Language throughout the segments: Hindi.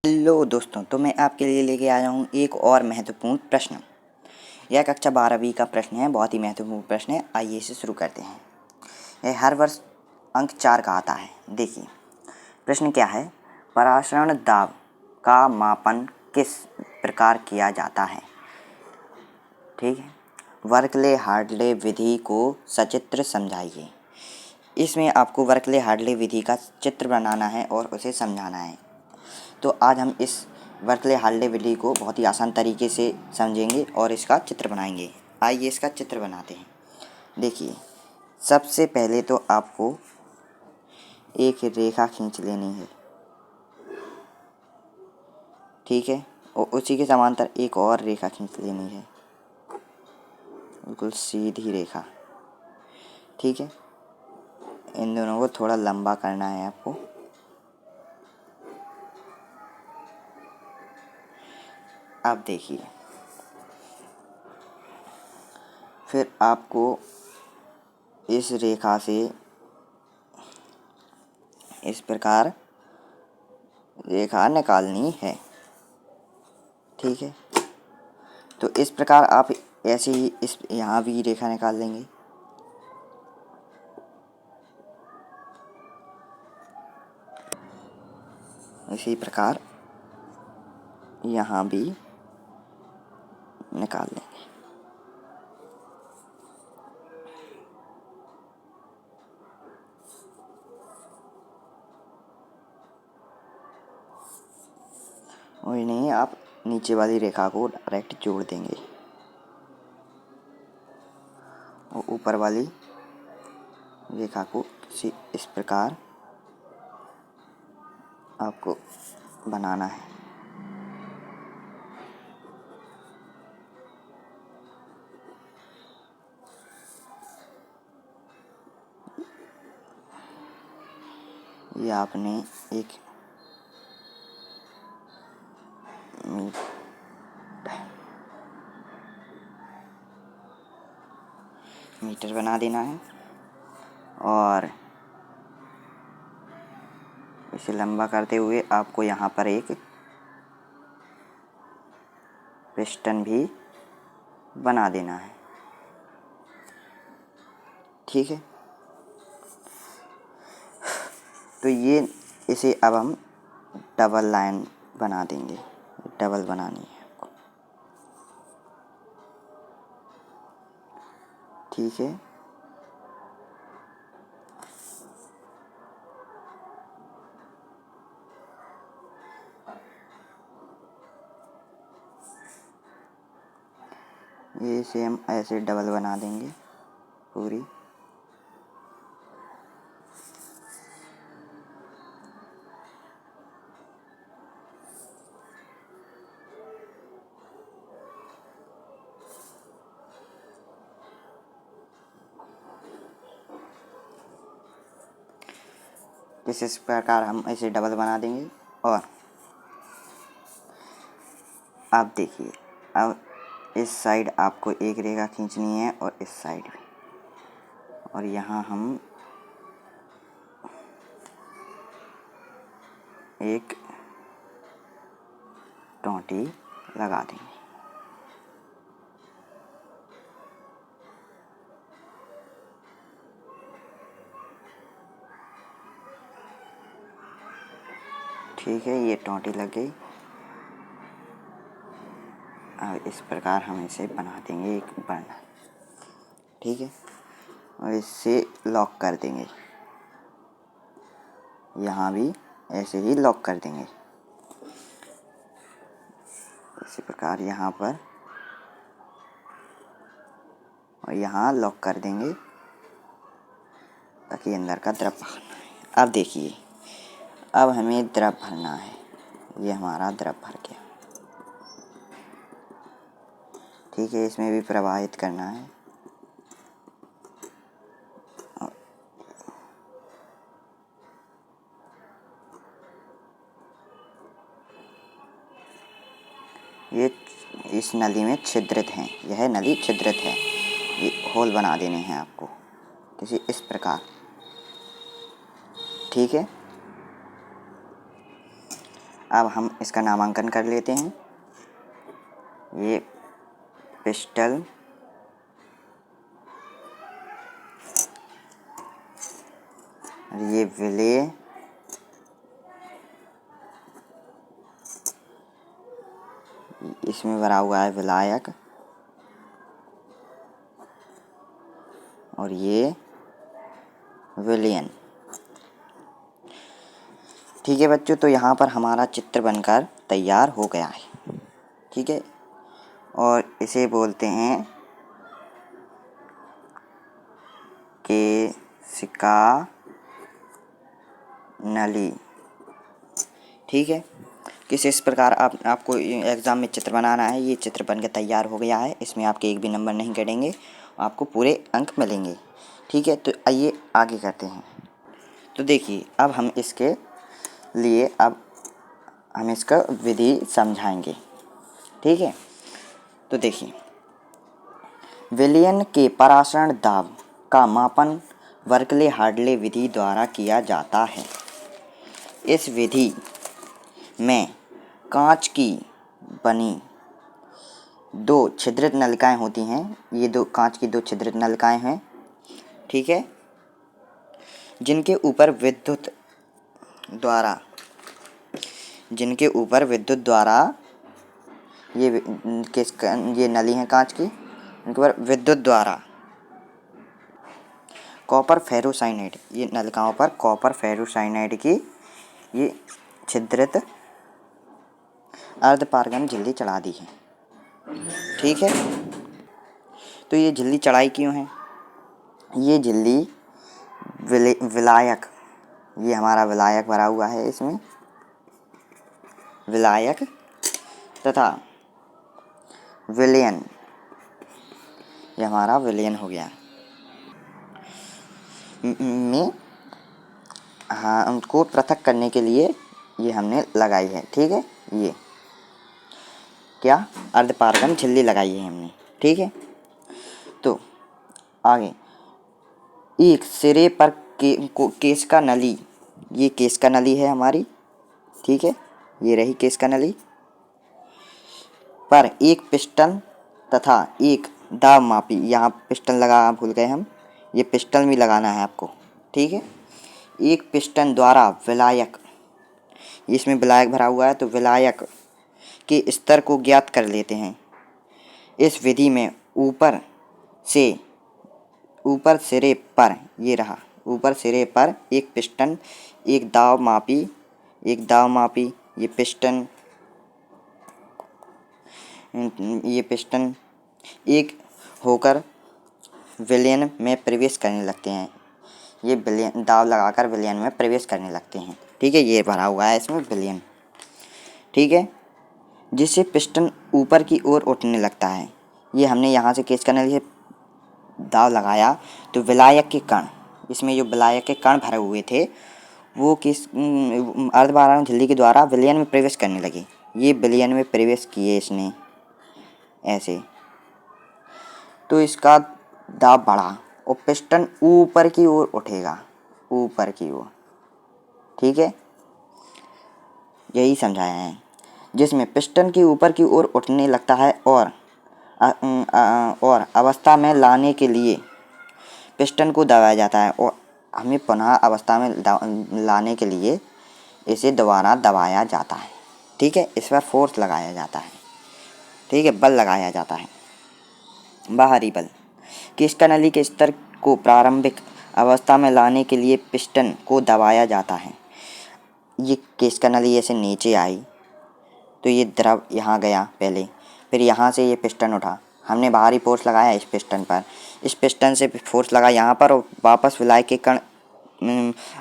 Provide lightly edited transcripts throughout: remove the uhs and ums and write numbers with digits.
हेलो दोस्तों, तो मैं आपके लिए लेके आया हूँ एक और महत्वपूर्ण प्रश्न। यह कक्षा 12वीं का प्रश्न है। बहुत ही महत्वपूर्ण प्रश्न है। आइए इसे शुरू करते हैं। यह हर वर्ष अंक 4 का आता है। देखिए प्रश्न क्या है। परासरण दाब का मापन किस प्रकार किया जाता है। ठीक है, वर्कले हार्टले विधि को सचित्र समझाइए। इसमें आपको वर्कले हार्टले विधि का चित्र बनाना है और उसे समझाना है। तो आज हम इस वर्कले हार्टले विधि को बहुत ही आसान तरीके से समझेंगे और इसका चित्र बनाएंगे। आइए इसका चित्र बनाते हैं। देखिए सबसे पहले तो आपको एक रेखा खींच लेनी है। ठीक है, और उसी के समांतर एक और रेखा खींच लेनी है, बिल्कुल सीधी रेखा। ठीक है, इन दोनों को थोड़ा लंबा करना है आपको। अब देखिए फिर आपको इस रेखा से इस प्रकार रेखा निकालनी है। ठीक है, तो इस प्रकार आप ऐसे ही इस यहाँ भी रेखा निकाल लेंगे। इसी प्रकार यहाँ भी निकाल लेंगे। और नहीं, आप नीचे वाली रेखा को डायरेक्ट जोड़ देंगे और ऊपर वाली रेखा को इस प्रकार आपको बनाना है। ये आपने एक मीटर बना देना है और इसे लंबा करते हुए आपको यहाँ पर एक पिस्टन भी बना देना है। ठीक है, तो ये इसे अब हम डबल लाइन बना देंगे। डबल बनानी है आपको। ठीक है, ये इसे हम ऐसे डबल बना देंगे पूरी। इस प्रकार हम ऐसे डबल बना देंगे। और अब देखिए, अब इस साइड आपको एक रेखा खींचनी है और इस साइड भी, और यहाँ हम एक टोंटी लगा देंगे। ठीक है, ये टोंटी लग गई। अब इस प्रकार हम इसे बना देंगे एक बर्नर। ठीक है, और इससे लॉक कर देंगे। यहाँ भी ऐसे ही लॉक कर देंगे। इसी प्रकार यहाँ पर और यहाँ लॉक कर देंगे ताकि अंदर का द्रव भरना है। अब देखिए, अब हमें द्रव भरना है। ये हमारा द्रव भर गया। ठीक है, इसमें भी प्रवाहित करना है। ये इस नली में छिद्रित हैं। यह नली छिद्रित है। ये होल बना देने हैं आपको जैसे इस प्रकार। ठीक है, अब हम इसका नामांकन कर लेते हैं। ये पिस्टल ये विलेय इसमें भरा हुआ है विलायक और ये विलियन। ठीक है बच्चों, तो यहाँ पर हमारा चित्र बनकर तैयार हो गया है। ठीक है, और इसे बोलते हैं केशिका नली। ठीक है, इस प्रकार आपको एग्ज़ाम में चित्र बनाना है। ये चित्र बन के तैयार हो गया है। इसमें आपके एक भी नंबर नहीं कटेंगे, आपको पूरे अंक मिलेंगे। ठीक है, तो आइए आगे करते हैं। तो देखिए, अब हम इसके लिए हम इसका विधि समझाएंगे। ठीक है, तो देखिए, विलियन के परासरण दाब का मापन बर्कले हार्डले विधि द्वारा किया जाता है। इस विधि में कांच की बनी दो छिद्रित नलिकाएं होती हैं। ये दो कांच की दो छिद्रित नलिकाएं हैं। ठीक है, जिनके ऊपर विद्युत द्वारा ये नली है कांच की, इनके ऊपर विद्युत द्वारा कॉपर फेरोसाइनाइड, ये नलिकाओं पर कॉपर फेरोसाइनाइड की ये छिद्रित अर्धपारगम झिल्ली चढ़ा दी है। ठीक है, तो ये झिल्ली चढ़ाई क्यों है? ये झिल्ली विलायक, ये हमारा विलायक भरा हुआ है, इसमें विलायक तथा विलयन, ये हमारा विलयन हो गया में हाँ उनको पृथक करने के लिए ये हमने लगाई है। ठीक है, ये क्या अर्धपारगम झिल्ली लगाई है हमने। ठीक है, तो आगे एक सिरे पर केशिका नली, ये केशिका नली है हमारी। ठीक है, ये रही केशिका नली पर एक पिस्टन तथा एक दाब मापी, यहाँ पिस्टन लगा भूल गए हम, ये पिस्टन भी लगाना है आपको। ठीक है, एक पिस्टन द्वारा विलायक, इसमें विलायक भरा हुआ है तो विलायक के स्तर को ज्ञात कर लेते हैं। इस विधि में ऊपर सिरे पर, ये रहा ऊपर सिरे पर एक पिस्टन, एक दाब मापी, ये पिस्टन एक होकर विलयन में प्रवेश करने लगते हैं। ये विलयन दाब लगाकर विलयन में प्रवेश करने लगते हैं। ठीक है, ये भरा हुआ है इसमें विलयन। ठीक है, जिससे पिस्टन ऊपर की ओर उठने लगता है। ये हमने यहाँ से केशिका नली से दाब लगाया तो विलायक के कण, इसमें जो विलायक के कण भरे हुए थे वो अर्धपारगम झिल्ली के द्वारा विलयन में प्रवेश करने लगे। ये विलयन में प्रवेश किए इसने ऐसे, तो इसका दाब बढ़ा और पिस्टन ऊपर की ओर उठेगा, ऊपर की ओर। ठीक है, यही समझाया है। जिसमें पिस्टन की ऊपर की ओर उठने लगता है और अवस्था में लाने के लिए पिस्टन को दबाया जाता है और हमें पुनः अवस्था में लाने के लिए इसे दोबारा दबाया जाता है। ठीक है, इस पर फोर्स लगाया जाता है। ठीक है, बल लगाया जाता है, बाहरी बल। केशिका नली के स्तर को प्रारंभिक अवस्था में लाने के लिए पिस्टन को दबाया जाता है। ये केशिका नली ऐसे नीचे आई तो ये द्रव यहाँ गया पहले, फिर यहाँ से ये पिस्टन उठा, हमने बाहरी फोर्स लगाया इस पिस्टन पर, इस पिस्टन से फोर्स लगा यहाँ पर और वापस विलायक के कण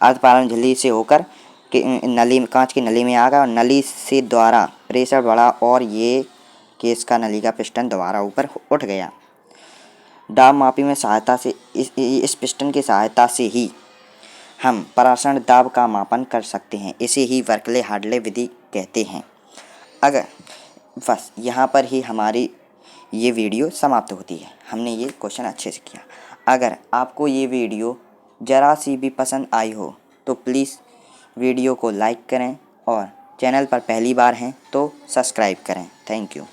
अर्धपारगम झिल्ली से होकर नली, कांच की नली में आ गया और नली से द्वारा प्रेशर बढ़ा और ये केशिका नली का पिस्टन दोबारा ऊपर उठ गया। दाब मापी में सहायता से इस पिस्टन की सहायता से ही हम परासरण दाब का मापन कर सकते हैं। इसे ही बर्कले हार्डले विधि कहते हैं। अगर बस यहाँ पर ही हमारी ये वीडियो समाप्त होती है। हमने ये क्वेश्चन अच्छे से किया। अगर आपको ये वीडियो ज़रा सी भी पसंद आई हो तो प्लीज़ वीडियो को लाइक करें और चैनल पर पहली बार हैं तो सब्सक्राइब करें। Thank you.